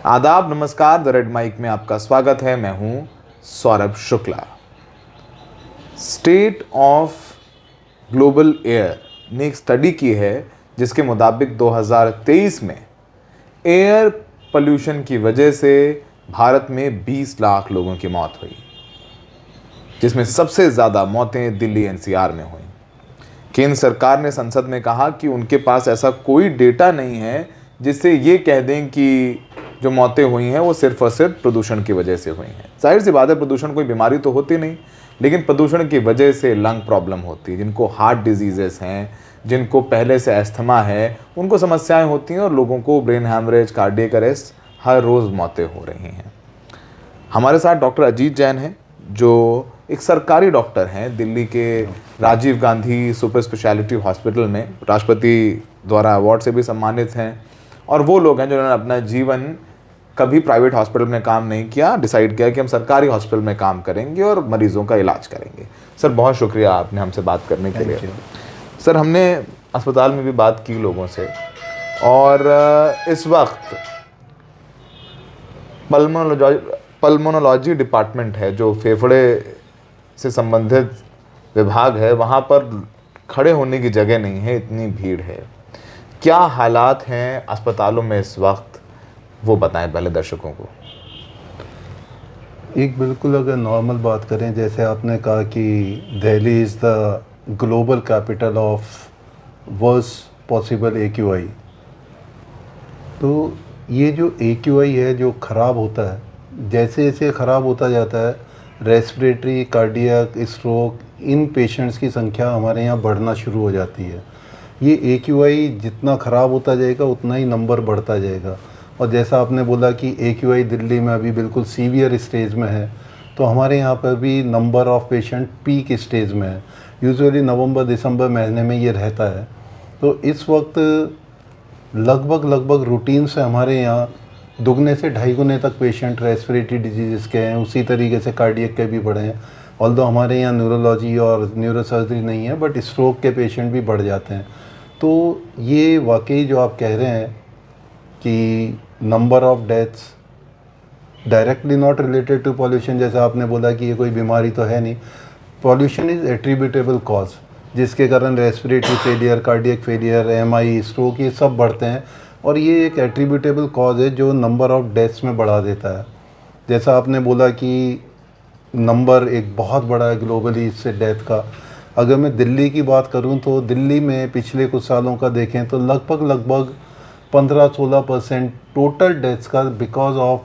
आदाब, नमस्कार। The red mic में आपका स्वागत है। मैं हूं Saurabh Shukla. State of global air ने एक स्टडी की है जिसके मुताबिक 2023 में एयर पोल्यूशन की वजह से भारत में 20 लाख लोगों की मौत हुई, जिसमें सबसे ज़्यादा मौतें दिल्ली एनसीआर में हुई। केंद्र सरकार ने संसद में कहा कि उनके पास ऐसा कोई डेटा नहीं है जिससे ये कह दें कि जो मौतें हुई हैं वो सिर्फ और सिर्फ प्रदूषण की वजह से हुई हैं। जाहिर सी बात है, प्रदूषण कोई बीमारी तो होती नहीं, लेकिन प्रदूषण की वजह से लंग प्रॉब्लम होती है। जिनको हार्ट डिजीजेस हैं, जिनको पहले से अस्थमा है, उनको समस्याएं होती हैं और लोगों को ब्रेन हैमरेज, कार्डियक अरेस्ट, हर रोज़ मौतें हो रही हैं। हमारे साथ डॉक्टर अजीत जैन हैं, जो एक सरकारी डॉक्टर हैं। दिल्ली के Rajiv Gandhi super speciality hospital में राष्ट्रपति द्वारा अवार्ड से भी सम्मानित हैं, और वो लोग हैं जिन्होंने अपना जीवन कभी प्राइवेट हॉस्पिटल में काम नहीं किया, डिसाइड किया कि हम सरकारी हॉस्पिटल में काम करेंगे और मरीजों का इलाज करेंगे। सर, बहुत शुक्रिया आपने हमसे बात करने के लिए। सर, हमने अस्पताल में भी बात की लोगों से, और इस वक्त पल्मोनोलॉजी डिपार्टमेंट है, जो फेफड़े से संबंधित विभाग है, वहाँ पर खड़े होने की जगह नहीं है, इतनी भीड़ है। क्या हालात हैं अस्पतालों में इस वक्त, वो बताएं पहले दर्शकों को। एक बिल्कुल अगर नॉर्मल बात करें, जैसे आपने कहा कि Delhi is the global capital of worst possible AQI, तो ये जो AQI है जो ख़राब होता है, जैसे जैसे ख़राब होता जाता है, रेस्पिरेटरी, कार्डियक, स्ट्रोक, इन पेशेंट्स की संख्या हमारे यहाँ बढ़ना शुरू हो जाती है। ये AQI जितना ख़राब होता जाएगा उतना ही नंबर बढ़ता जाएगा। और जैसा आपने बोला कि AQI दिल्ली में अभी बिल्कुल सीवियर स्टेज में है, तो हमारे यहाँ पर भी number of patient peak stage में है। यूजुअली नवंबर दिसंबर महीने में ये रहता है। तो इस वक्त लगभग रूटीन से हमारे यहाँ दुगने से ढाई गुने तक पेशेंट रेस्पिरेटरी डिजीज़ के हैं, उसी तरीके से कार्डियक के भी बढ़े हैं। ऑल्दो हमारे यहाँ न्यूरोलॉजी और न्यूरोसर्जरी नहीं है, बट स्ट्रोक के पेशेंट भी बढ़ जाते हैं। तो ये वाकई जो आप कह रहे हैं कि number of deaths directly not related to pollution, जैसा आपने बोला कि ये कोई बीमारी तो है नहीं, पॉल्यूशन इज़ एट्रीब्यूटेबल कॉज, जिसके कारण respiratory failure, cardiac failure, MI, stroke, ये सब बढ़ते हैं। और ये एक एट्रीब्यूटेबल कॉज है जो नंबर ऑफ डेथ्स में बढ़ा देता है। जैसा आपने बोला कि नंबर एक बहुत बड़ा है ग्लोबली इससे डेथ का। अगर मैं दिल्ली की बात करूं तो दिल्ली में पिछले कुछ सालों का देखें तो लगभग 15-16% टोटल डेथ्स का because of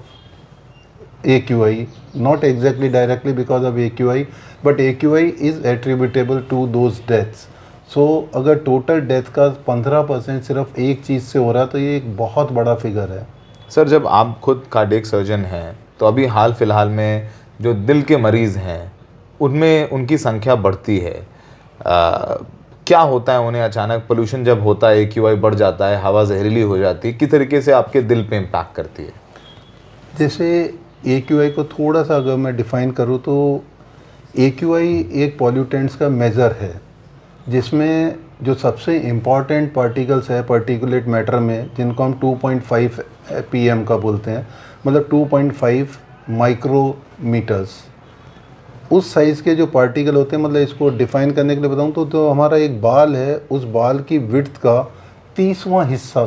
AQI, not exactly directly because of AQI, but AQI is attributable to those deaths. So अगर टोटल डेथ का 15% सिर्फ एक चीज़ से हो रहा है तो ये एक बहुत बड़ा फिगर है। सर, जब आप खुद कार्डियक सर्जन हैं, तो अभी हाल फिलहाल में जो दिल के मरीज़ हैं उनमें उनकी संख्या बढ़ती है। क्या होता है उन्हें? अचानक पोल्यूशन जब होता है, AQI बढ़ जाता है, हवा जहरीली हो जाती है, किस तरीके से आपके दिल पे इम्पैक्ट करती है? जैसे AQI को थोड़ा सा अगर मैं डिफ़ाइन करूँ तो AQI एक पॉल्यूटेंट्स का मेज़र है, जिसमें जो सबसे इम्पॉर्टेंट पार्टिकल्स है पार्टिकुलेट मैटर में, जिनको हम 2.5 PM का बोलते हैं, मतलब 2.5 माइक्रोमीटर्स, उस साइज़ के जो पार्टिकल होते हैं, मतलब इसको डिफ़ाइन करने के लिए बताऊं तो हमारा एक बाल है, उस बाल की विड्थ का 30वां हिस्सा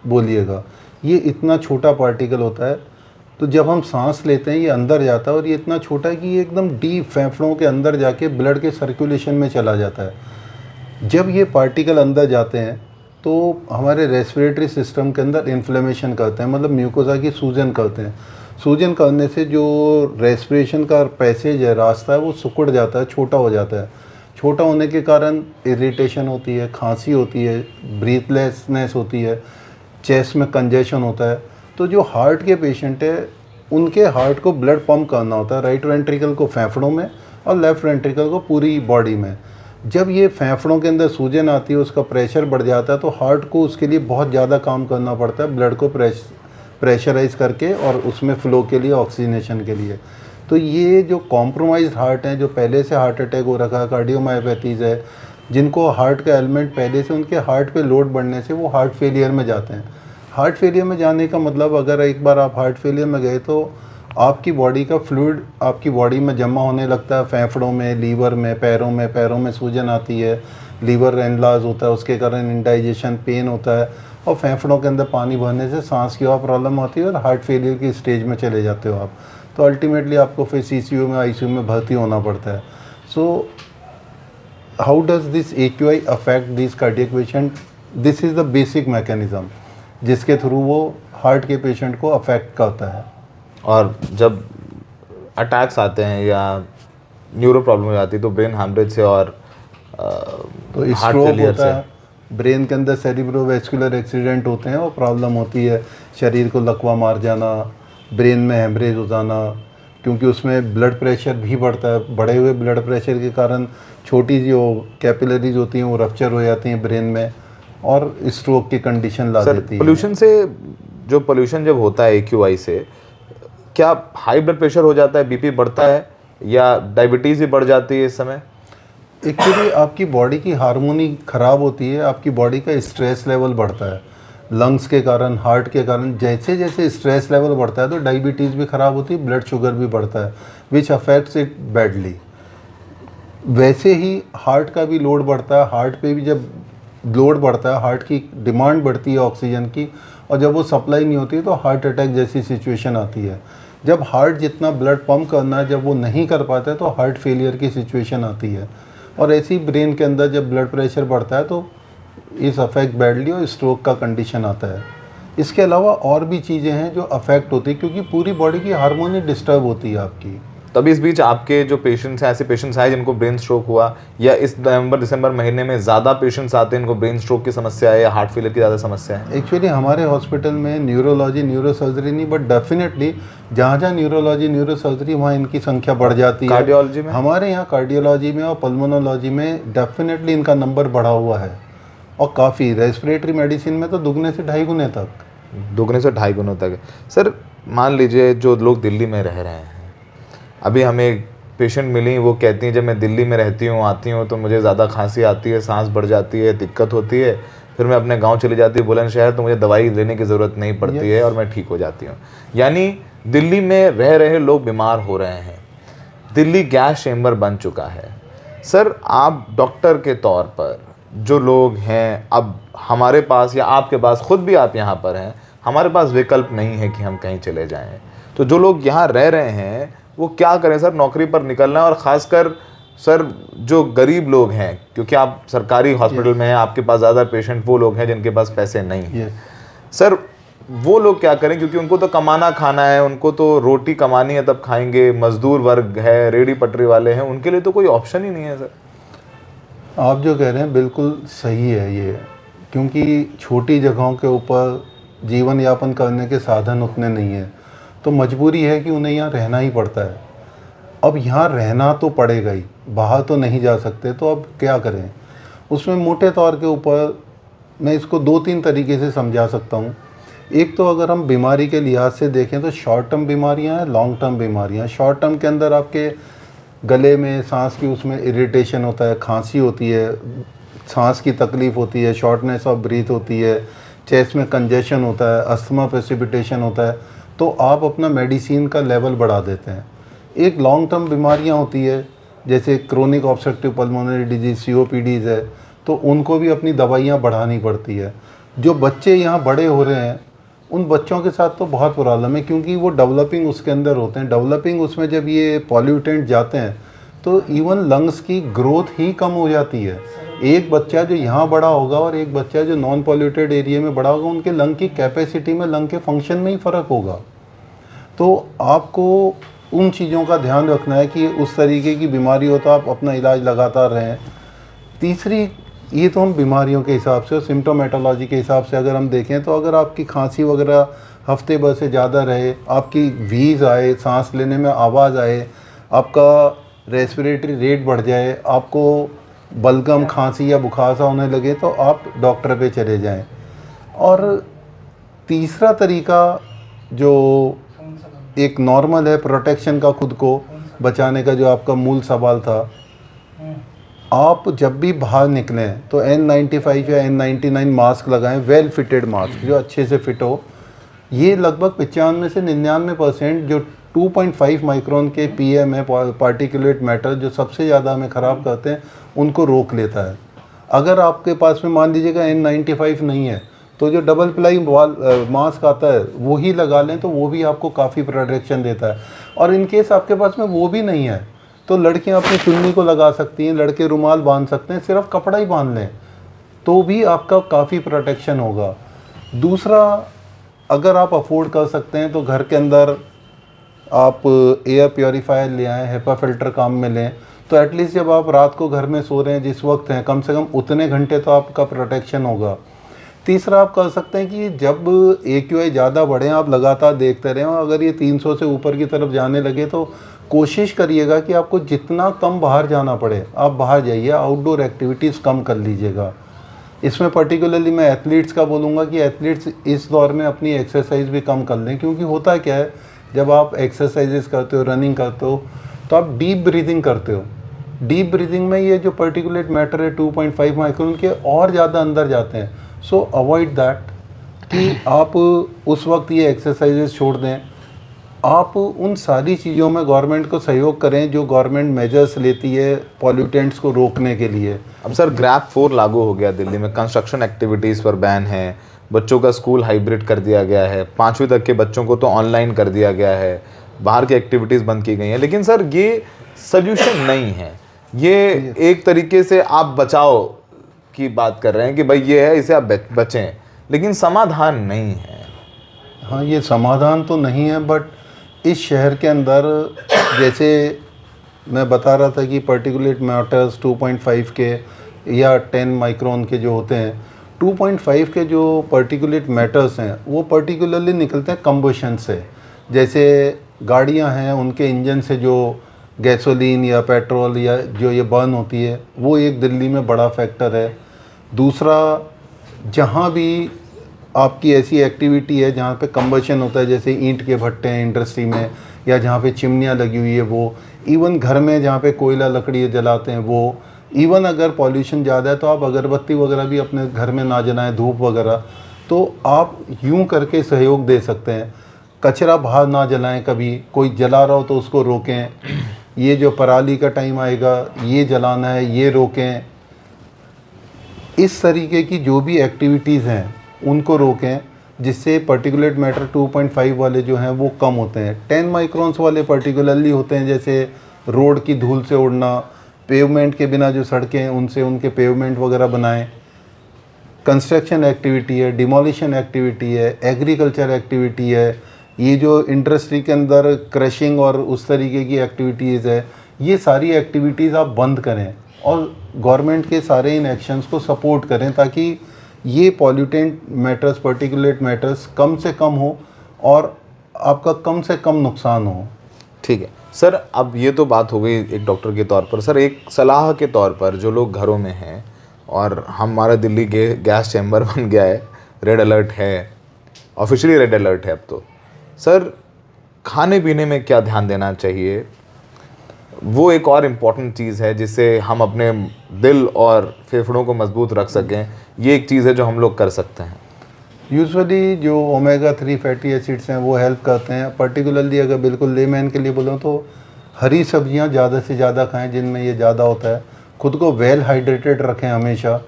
बोलिएगा, ये इतना छोटा पार्टिकल होता है। तो जब हम सांस लेते हैं ये अंदर जाता है, और ये इतना छोटा है कि ये एकदम डीप फेफड़ों के अंदर जाके ब्लड के सर्कुलेशन में चला जाता है। जब ये पार्टिकल अंदर जाते हैं तो हमारे रेस्पिरेटरी सिस्टम के अंदर इन्फ्लेमेशन करते हैं, मतलब म्यूकोसा की सूजन करते हैं। सूजन करने से जो रेस्पिरेशन का पैसेज है, रास्ता है, वो सिकुड़ जाता है, छोटा हो जाता है। छोटा होने के कारण इरिटेशन होती है, खांसी होती है, ब्रीथलेसनेस होती है, चेस्ट में कंजेशन होता है। तो जो हार्ट के पेशेंट है, उनके हार्ट को ब्लड पंप करना होता है, राइट वेंट्रिकल को फेफड़ों में और लेफ़्ट वेंट्रिकल को पूरी बॉडी में। जब ये फेफड़ों के अंदर सूजन आती है, उसका प्रेशर बढ़ जाता है, तो हार्ट को उसके लिए बहुत ज़्यादा काम करना पड़ता है, ब्लड को प्रेशराइज करके और उसमें फ़्लो के लिए, ऑक्सीजनेशन के लिए। तो ये जो कॉम्प्रोमाइज्ड हार्ट हैं, जो पहले से हार्ट अटैक हो रखा है, कार्डियोमायोपैथीज़ है, जिनको हार्ट का एलिमेंट पहले से उनके हार्ट पे लोड बढ़ने से वो हार्ट फेलियर में जाते हैं। हार्ट फेलियर में जाने का मतलब, अगर एक बार आप हार्ट फेलियर में गए तो आपकी बॉडी का फ्लूइड आपकी बॉडी में जमा होने लगता है, फेफड़ों में, लीवर में, पैरों में सूजन आती है, लीवर एनलार्ज होता है, उसके कारण इंडाइजेशन, पेन होता है, और फेफड़ों के अंदर पानी भरने से सांस की और प्रॉब्लम होती है और हार्ट फेलियर की स्टेज में चले जाते हो आप। तो अल्टीमेटली आपको फिर CCU में, ICU में भर्ती होना पड़ता है। So how does this AQI affect this cardiac patient? This is the basic mechanism जिसके थ्रू वो हार्ट के पेशेंट को अफेक्ट करता है। और जब अटैक्स आते हैं या न्यूरो प्रॉब्लम हो जाती है तो ब्रेन हैमरेज से और तो हार्ट स्ट्रोक फेलियर होता से है, ब्रेन के अंदर सेरिब्रोवैस्कुलर एक्सीडेंट होते हैं, वो प्रॉब्लम होती है, शरीर को लकवा मार जाना, ब्रेन में हेमरेज हो जाना, क्योंकि उसमें ब्लड प्रेशर भी बढ़ता है। बढ़े हुए ब्लड प्रेशर के कारण छोटी जो कैपिलरीज होती हैं वो रप्चर हो जाती हैं ब्रेन में और स्ट्रोक की कंडीशन ला देती है। पोल्यूशन से, जो पोल्यूशन जब होता है AQI से, क्या हाई ब्लड प्रेशर हो जाता है, BP बढ़ता है, या डायबिटीज़ भी बढ़ जाती है इस समय? एक्चुअली आपकी बॉडी की हार्मोनी ख़राब होती है, आपकी बॉडी का स्ट्रेस लेवल बढ़ता है, लंग्स के कारण, हार्ट के कारण। जैसे जैसे स्ट्रेस लेवल बढ़ता है तो डायबिटीज़ भी ख़राब होती है, ब्लड शुगर भी बढ़ता है, विच अफेक्ट्स इट बैडली। वैसे ही हार्ट का भी लोड बढ़ता है। हार्ट पे भी जब लोड बढ़ता है, हार्ट की डिमांड बढ़ती है ऑक्सीजन की, और जब वो सप्लाई नहीं होती है तो हार्ट अटैक जैसी सिचुएशन आती है। जब हार्ट जितना ब्लड पंप करना है जब वो नहीं कर पाता है तो हार्ट फेलियर की सिचुएशन आती है। और ऐसे ही ब्रेन के अंदर जब ब्लड प्रेशर बढ़ता है तो इस अफेक्ट बैडली और स्ट्रोक का कंडीशन आता है। इसके अलावा और भी चीज़ें हैं जो अफेक्ट होती है, क्योंकि पूरी बॉडी की हार्मोनी डिस्टर्ब होती है आपकी। तभी इस बीच आपके जो पेशेंट्स हैं, ऐसे पेशेंट्स आए जिनको ब्रेन स्ट्रोक हुआ, या इस नवंबर दिसंबर महीने में ज़्यादा पेशेंट्स आते हैं इनको ब्रेन स्ट्रोक की समस्या है या हार्ट फेलियर की ज़्यादा समस्या है? एक्चुअली हमारे हॉस्पिटल में न्यूरोलॉजी, न्यूरोसर्जरी नहीं, बट डेफिनेटली जहाँ जहाँ न्यूरोलॉजी, न्यूरोसर्जरी, वहाँ इनकी संख्या बढ़ जाती है। कार्डियोलॉजी में? हमारे यहाँ कार्डियोलॉजी में और पल्मोनोलॉजी में डेफिनेटली इनका नंबर बढ़ा हुआ है, और काफ़ी। रेस्पिरेटरी मेडिसिन में तो दुगने से 2.5 गुने तक। दुगने से 2.5 गुना तक। सर मान लीजिए जो लोग दिल्ली में रह रहे हैं, अभी हमें पेशेंट मिली, वो कहती हैं जब मैं दिल्ली में रहती हूँ, आती हूँ तो मुझे ज़्यादा खांसी आती है, सांस बढ़ जाती है, दिक्कत होती है, फिर मैं अपने गांव चली जाती हूँ बुलंदशहर, तो मुझे दवाई लेने की ज़रूरत नहीं पड़ती है और मैं ठीक हो जाती हूँ। यानी दिल्ली में रह रहे लोग बीमार हो रहे हैं, दिल्ली गैस चेम्बर बन चुका है। सर आप डॉक्टर के तौर पर, जो लोग हैं, अब हमारे पास या आपके पास, खुद भी आप यहाँ पर हैं, हमारे पास विकल्प नहीं है कि हम कहीं चले जाएं, तो जो लोग यहाँ रह रहे हैं वो क्या करें सर? नौकरी पर निकलना है, और ख़ासकर सर जो गरीब लोग हैं, क्योंकि आप सरकारी हॉस्पिटल में हैं, आपके पास ज़्यादा पेशेंट वो लोग हैं जिनके पास पैसे नहीं हैं। सर वो लोग क्या करें? क्योंकि उनको तो कमाना खाना है, उनको तो रोटी कमानी है तब खाएंगे, मजदूर वर्ग है, रेडी पटरी वाले हैं, उनके लिए तो कोई ऑप्शन ही नहीं है सर। आप जो कह रहे हैं बिल्कुल सही है ये, क्योंकि छोटी जगहों के ऊपर जीवन यापन करने के साधन उतने नहीं हैं, तो मजबूरी है कि उन्हें यहाँ रहना ही पड़ता है। अब यहाँ रहना तो पड़ेगा ही, बाहर तो नहीं जा सकते, तो अब क्या करें? उसमें मोटे तौर के ऊपर मैं इसको 2-3 तरीके से समझा सकता हूँ। एक तो अगर हम बीमारी के लिहाज से देखें तो शॉर्ट टर्म बीमारियाँ हैं, लॉन्ग टर्म बीमारियाँ। शॉर्ट टर्म के अंदर आपके गले में, सांस की उसमें इरिटेशन होता है, खांसी होती है, सांस की तकलीफ़ होती है, शॉर्टनेस ऑफ ब्रीथ होती है, चेस्ट में कंजेशन होता है, अस्थमा प्रेसिपिटेशन होता है, तो आप अपना मेडिसिन का लेवल बढ़ा देते हैं। एक लॉन्ग टर्म बीमारियां होती है जैसे chronic obstructive pulmonary disease, COPDs है, तो उनको भी अपनी दवाइयां बढ़ानी पड़ती है। जो बच्चे यहाँ बड़े हो रहे हैं उन बच्चों के साथ तो बहुत प्रॉब्लम है, क्योंकि वो डेवलपिंग उसके अंदर होते हैं। डेवलपिंग उसमें जब ये पॉल्यूटेंट जाते हैं तो इवन लंग्स की ग्रोथ ही कम हो जाती है। एक बच्चा जो यहाँ बड़ा होगा और एक बच्चा जो नॉन पॉल्यूटेड एरिया में बड़ा होगा, उनके लंग की कैपेसिटी में, लंग के फंक्शन में ही फ़र्क होगा। तो आपको उन चीज़ों का ध्यान रखना है कि उस तरीके की बीमारी हो तो आप अपना इलाज लगातार रहें। तीसरी, ये तो हम बीमारियों के हिसाब से और सिम्टोमेटोलॉजी के हिसाब से अगर हम देखें, तो अगर आपकी खांसी वगैरह हफ्ते भर से ज़्यादा रहे, आपकी वीज़ आए, सांस लेने में आवाज़ आए, आपका रेस्पिरेटरी रेट बढ़ जाए, आपको बलगम, खांसी या बुखार सा होने लगे, तो आप डॉक्टर पे चले जाएं। और तीसरा तरीका जो एक नॉर्मल है, प्रोटेक्शन का, खुद को बचाने का, जो आपका मूल सवाल था, आप जब भी बाहर निकलें तो N95 या N99 मास्क लगाएं, वेल फिटेड मास्क जो अच्छे से फिट हो। ये लगभग 95 से 99% जो 2.5 माइक्रोन के PM है, पार्टिकुलेट मैटर, जो सबसे ज़्यादा हमें ख़राब करते हैं, उनको रोक लेता है। अगर आपके पास में मान लीजिएगा N95 नहीं है तो जो डबल प्लाई मास्क आता है वो ही लगा लें, तो वो भी आपको काफ़ी प्रोटेक्शन देता है। और इन केस आपके पास में वो भी नहीं है तो लड़कियां अपनी चुन्नी को लगा सकती हैं, लड़के रुमाल बांध सकते हैं, सिर्फ कपड़ा ही बांध लें तो भी आपका काफ़ी प्रोटेक्शन होगा। दूसरा, अगर आप अफोर्ड कर सकते हैं तो घर के अंदर आप एयर प्योरीफायर ले आएँ, हेपा फिल्टर काम में लें, तो एटलीस्ट जब आप रात को घर में सो रहे हैं जिस वक्त हैं, कम से कम उतने घंटे तो आपका प्रोटेक्शन होगा। तीसरा, आप कर सकते हैं कि जब AQI ज़्यादा बढ़े आप लगातार देखते रहें, और अगर ये 300 से ऊपर की तरफ जाने लगे तो कोशिश करिएगा कि आपको जितना कम बाहर जाना पड़े आप बाहर जाइए, आउटडोर एक्टिविटीज़ कम कर लीजिएगा। इसमें पर्टिकुलरली मैं एथलीट्स का बोलूँगा कि एथलीट्स इस दौर में अपनी एक्सरसाइज भी कम कर लें, क्योंकि होता क्या है, जब आप एक्सरसाइजेस करते हो, रनिंग करते हो, तो आप डीप ब्रीदिंग करते हो। डीप ब्रीदिंग में ये जो पर्टिकुलेट मैटर है 2.5 माइक्रोन के और ज़्यादा अंदर जाते हैं। सो अवॉइड दैट कि आप उस वक्त ये एक्सरसाइजेस छोड़ दें। आप उन सारी चीज़ों में गवर्नमेंट को सहयोग करें जो गवर्नमेंट मेजर्स लेती है पॉल्यूटेंट्स को रोकने के लिए। अब सर ग्रैप 4 लागू हो गया दिल्ली में, कंस्ट्रक्शन एक्टिविटीज़ पर बैन है, बच्चों का स्कूल हाइब्रिड कर दिया गया है, 5वीं तक के बच्चों को तो ऑनलाइन कर दिया गया है, बाहर की एक्टिविटीज़ बंद की गई हैं। लेकिन सर ये सल्यूशन नहीं है, ये एक तरीके से आप बचाओ की बात कर रहे हैं कि भाई ये है, इसे आप बचें, लेकिन समाधान नहीं है। हाँ, ये समाधान तो नहीं है, बट इस शहर के अंदर जैसे मैं बता रहा था कि पर्टिकुलेट मैटर्स 2.5 के या 10 माइक्रोन के जो होते हैं, 2.5 के जो पर्टिकुलेट मैटर्स हैं वो पर्टिकुलरली निकलते हैं कंबशन से। जैसे गाड़ियां हैं, उनके इंजन से जो गैसोलीन या पेट्रोल या जो ये बर्न होती है, वो एक दिल्ली में बड़ा फैक्टर है। दूसरा, जहाँ भी आपकी ऐसी एक्टिविटी है जहाँ पे कंबशन होता है, जैसे ईंट के भट्टे हैं इंडस्ट्री में, या जहाँ पे चिमनियाँ लगी हुई है वो, इवन घर में जहाँ पे कोयला लकड़ी जलाते हैं वो, इवन अगर पॉल्यूशन ज़्यादा है तो आप अगरबत्ती वगैरह भी अपने घर में ना जलाएं, धूप वगैरह, तो आप यूं करके सहयोग दे सकते हैं। कचरा बाहर ना जलाएं, कभी कोई जला रहा हो तो उसको रोकें। ये जो पराली का टाइम आएगा ये जलाना है, ये रोकें। इस तरीके की जो भी एक्टिविटीज़ हैं उनको रोकें, जिससे पर्टिकुलेट मैटर 2.5 वाले जो हैं वो कम होते हैं। 10 माइक्रोन्स वाले पर्टिकुलरली होते हैं, जैसे रोड की धूल से उड़ना, पेवमेंट के बिना जो सड़कें हैं उनसे उनके पेवमेंट वगैरह बनाएं, कंस्ट्रक्शन एक्टिविटी है, डिमोलिशन एक्टिविटी है, एग्रीकल्चर एक्टिविटी है, ये जो इंडस्ट्री के अंदर क्रशिंग और उस तरीके की एक्टिविटीज़ है, ये सारी एक्टिविटीज़ आप बंद करें और गवर्नमेंट के सारे इन एक्शंस को सपोर्ट करें, ताकि ये पॉल्यूटेंट मैटर्स, पर्टिकुलेट मैटर्स कम से कम हो और आपका कम से कम नुकसान हो। ठीक है सर, अब ये तो बात हो गई एक डॉक्टर के तौर पर। सर एक सलाह के तौर पर, जो लोग घरों में हैं, और हमारा दिल्ली गैस चैम्बर बन गया है, रेड अलर्ट है, ऑफिशियली रेड अलर्ट है अब तो, सर खाने पीने में क्या ध्यान देना चाहिए? वो एक और इम्पॉर्टेंट चीज़ है जिससे हम अपने दिल और फेफड़ों को मजबूत रख सकें। ये एक चीज़ है जो हम लोग कर सकते हैं। यूजुअली जो ओमेगा 3 फैटी एसिड्स हैं वो हेल्प करते हैं। पर्टिकुलरली अगर बिल्कुल लेमैन के लिए बोलूँ तो हरी सब्जियां ज़्यादा से ज़्यादा खाएं जिनमें ये ज़्यादा होता है। खुद को वेल हाइड्रेटेड रखें हमेशा,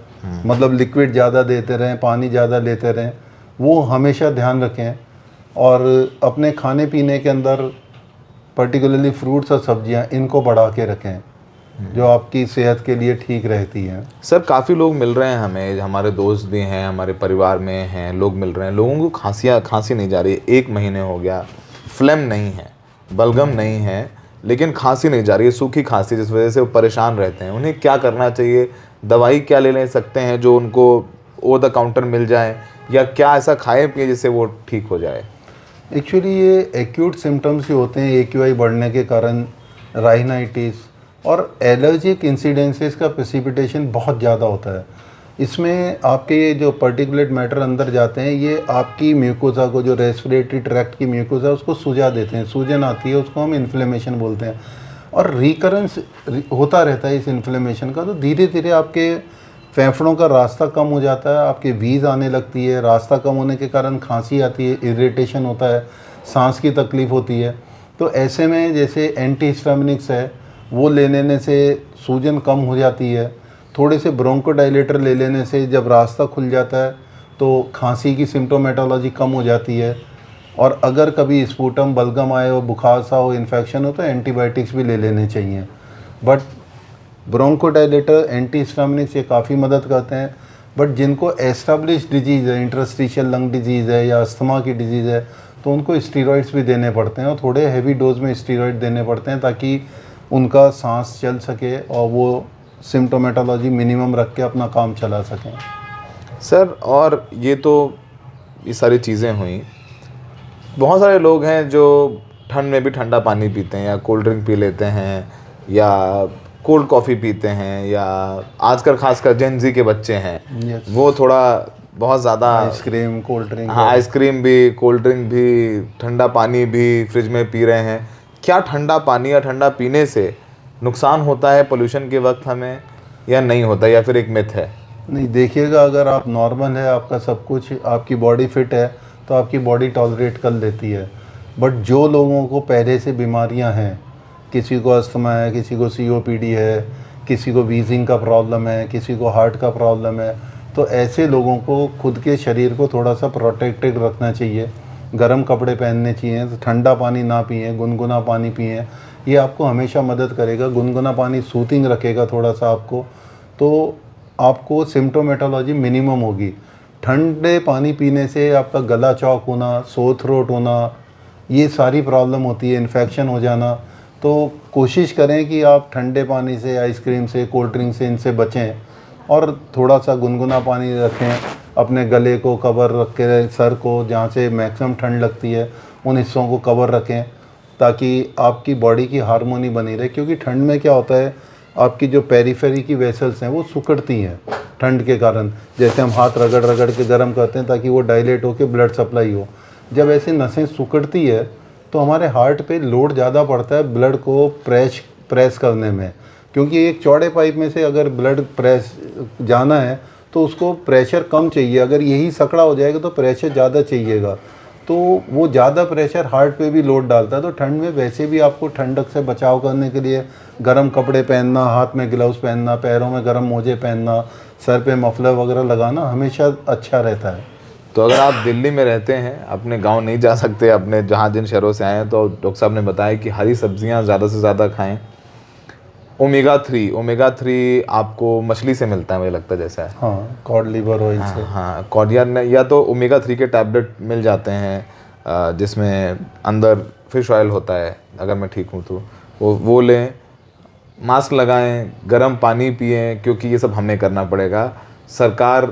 मतलब लिक्विड ज़्यादा देते रहें, पानी ज़्यादा लेते रहें, वो हमेशा ध्यान रखें। और अपने खाने पीने के अंदर पर्टिकुलरली फ्रूट्स और सब्जियां, इनको बढ़ा के रखें जो आपकी सेहत के लिए ठीक रहती हैं। सर काफ़ी लोग मिल रहे हैं हमें, हमारे दोस्त भी हैं, हमारे परिवार में हैं, लोग मिल रहे हैं, लोगों को खांसी नहीं जा रही है, 1 महीने हो गया, फ्लेम नहीं है, बलगम नहीं है, लेकिन खांसी नहीं जा रही है, सूखी खांसी, जिस वजह से वो परेशान रहते हैं। उन्हें क्या करना चाहिए? दवाई क्या ले सकते हैं जो उनको ओवर द काउंटर मिल जाए, या क्या ऐसा खाए पिए जिससे वो ठीक हो जाए? एक्चुअली ये एक्यूट सिम्टम्स ही होते हैं AQI बढ़ने के कारण, राइनाइटिस और एलर्जिक इंसिडेंसेस का प्रेसिपिटेशन बहुत ज़्यादा होता है। इसमें आपके जो पर्टिकुलेट मैटर अंदर जाते हैं, ये आपकी म्यूकोसा को, जो रेस्पिरेटरी ट्रैक्ट की म्यूकोसा, उसको सूजा देते हैं, सूजन आती है, उसको हम इन्फ्लेमेशन बोलते हैं। और रिकरेंस होता रहता है इस इन्फ्लेमेशन का, तो धीरे धीरे आपके फेफड़ों का रास्ता कम हो जाता है, आपके वीज़ आने लगती है, रास्ता कम होने के कारण खांसी आती है, इरिटेशन होता है, सांस की तकलीफ़ होती है। तो ऐसे में जैसे एंटीहिस्टामिनिक्स है वो ले लेने से सूजन कम हो जाती है, थोड़े से ब्रोंकोडाइलेटर ले लेने से जब रास्ता खुल जाता है तो खांसी की सिम्टोमेटोलॉजी कम हो जाती है। और अगर कभी स्पूटम बलगम आए और बुखार सा हो, इन्फेक्शन हो, तो एंटीबायोटिक्स भी ले लेने चाहिए। बट ब्रोंकोडाइलेटर, एंटीहिस्टामिनिक्स ये काफ़ी मदद करते हैं। बट जिनको एस्टेब्लिश डिजीज़ है, इंटरस्टिशियल लंग डिजीज़ है या अस्थमा की डिजीज़ है, तो उनको स्टीरॉइड्स भी देने पड़ते हैं और थोड़े हैवी डोज में स्टीरॉइड देने पड़ते हैं ताकि उनका सांस चल सके और वो सिम्टोमेटोलॉजी मिनिमम रख के अपना काम चला सकें। सर, और ये सारी चीज़ें हुई, बहुत सारे लोग हैं जो ठंड में भी ठंडा पानी पीते हैं या कोल्ड ड्रिंक पी लेते हैं या कोल्ड कॉफ़ी पीते हैं, या आजकल खासकर जेन ज़ी के बच्चे हैं Yes. वो थोड़ा बहुत ज़्यादा आइसक्रीम, कोल्ड ड्रिंक। हाँ, आइसक्रीम भी, कोल्ड ड्रिंक भी, ठंडा पानी भी फ्रिज में पी रहे हैं। क्या ठंडा पानी या ठंडा पीने से नुकसान होता है पोल्यूशन के वक्त हमें, या नहीं होता, या फिर एक मिथ है? नहीं, देखिएगा, अगर आप नॉर्मल है, आपका सब कुछ, आपकी बॉडी फिट है, तो आपकी बॉडी टॉलरेट कर लेती है। बट जो लोगों को पहले से बीमारियां हैं, किसी को अस्थमा है, किसी को सीओपीडी है, किसी को वीजिंग का प्रॉब्लम है, किसी को हार्ट का प्रॉब्लम है, तो ऐसे लोगों को खुद के शरीर को थोड़ा सा प्रोटेक्टेड रखना चाहिए। गर्म कपड़े पहनने चाहिए, तो ठंडा पानी ना पिएं, गुनगुना पानी पिएं। ये आपको हमेशा मदद करेगा। गुनगुना पानी सूथिंग रखेगा थोड़ा सा आपको, तो आपको सिम्टोमेटोलॉजी मिनिमम होगी। ठंडे पानी पीने से आपका गला चौक होना, सोर थ्रोट होना, ये सारी प्रॉब्लम होती है, इन्फेक्शन हो जाना। तो कोशिश करें कि आप ठंडे पानी से, आइसक्रीम से, कोल्ड ड्रिंक से, इनसे बचें और थोड़ा सा गुनगुना पानी रखें। अपने गले को कवर रख के, सर को जहाँ से मैक्सिमम ठंड लगती है उन हिस्सों को कवर रखें ताकि आपकी बॉडी की हार्मोनी बनी रहे। क्योंकि ठंड में क्या होता है, आपकी जो पेरीफेरी की वेसल्स हैं वो सिकुड़ती हैं ठंड के कारण। जैसे हम हाथ रगड़ रगड़ के गर्म करते हैं ताकि वो डायलेट होकर ब्लड सप्लाई हो। जब ऐसी नसें सिकुड़ती है तो हमारे हार्ट पे लोड ज़्यादा पड़ता है ब्लड को प्रेस करने में। क्योंकि एक चौड़े पाइप में से अगर ब्लड प्रेस जाना है तो उसको प्रेशर कम चाहिए, अगर यही सकड़ा हो जाएगा तो प्रेशर ज़्यादा चाहिएगा, तो वो ज़्यादा प्रेशर हार्ट पे भी लोड डालता है। तो ठंड में वैसे भी आपको ठंडक से बचाव करने के लिए गर्म कपड़े पहनना, हाथ में ग्लव्स पहनना, पैरों में गर्म मोजे पहनना, सर पे मफलर वगैरह लगाना हमेशा अच्छा रहता है। तो अगर आप दिल्ली में रहते हैं, अपने गांव नहीं जा सकते, अपने जहाँ जिन शहरों से आए हैं, तो डॉक्टर साहब ने बताया कि हरी सब्जियाँ ज़्यादा से ज़्यादा खाएं। ओमेगा 3 आपको मछली से मिलता है, मुझे लगता है, जैसा है। हाँ, कॉड लिवर ऑयल से। हाँ, कॉड, या तो ओमेगा 3 के टैबलेट मिल जाते हैं जिसमें अंदर फिश ऑयल होता है, अगर मैं ठीक हूँ तो वो लें। मास्क लगाएं, गर्म पानी पिएं, क्योंकि ये सब हमें करना पड़ेगा। सरकार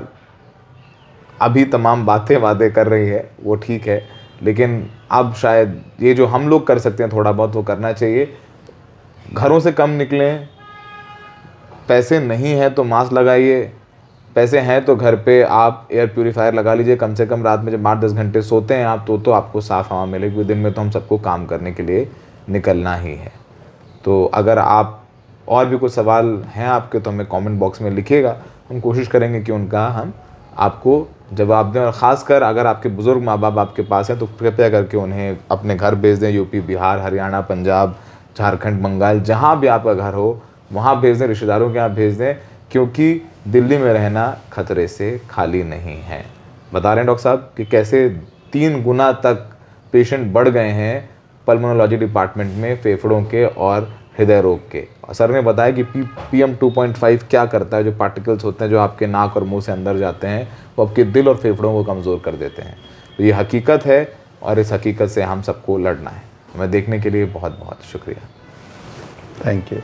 अभी तमाम वादे कर रही है, वो ठीक है, लेकिन अब शायद ये जो हम लोग कर सकते हैं थोड़ा बहुत वो करना चाहिए। घरों से कम निकलें, पैसे नहीं हैं तो मास्क लगाइए, पैसे हैं तो घर पे आप एयर प्यूरीफायर लगा लीजिए। कम से कम रात में जब 8-10 घंटे सोते हैं आप तो आपको साफ़ हवा मिलेगी। दिन में तो हम सबको काम करने के लिए निकलना ही है। तो अगर आप और भी कुछ सवाल हैं आपके तो हमें कमेंट बॉक्स में लिखिएगा, हम कोशिश करेंगे कि उनका हम आपको जवाब दें। और ख़ासकर अगर आपके बुज़ुर्ग माँ बाप आपके पास हैं तो कृपया करके उन्हें अपने घर भेज दें। यूपी, बिहार, हरियाणा, पंजाब, झारखंड, बंगाल, जहाँ भी आपका घर हो वहाँ भेज दें, रिश्तेदारों के यहाँ भेज दें, क्योंकि दिल्ली में रहना खतरे से खाली नहीं है। बता रहे हैं डॉक्टर साहब कि कैसे 3 गुना तक पेशेंट बढ़ गए हैं पल्मोनोलॉजी डिपार्टमेंट में, फेफड़ों के और हृदय रोग के। और सर ने बताया कि PM 2.5 क्या करता है। जो पार्टिकल्स होते हैं जो आपके नाक और मुंह से अंदर जाते हैं वो आपके दिल और फेफड़ों को कमज़ोर कर देते हैं। तो ये हकीकत है और इस हकीकत से हम सबको लड़ना है। हमें देखने के लिए बहुत बहुत शुक्रिया। Thank you.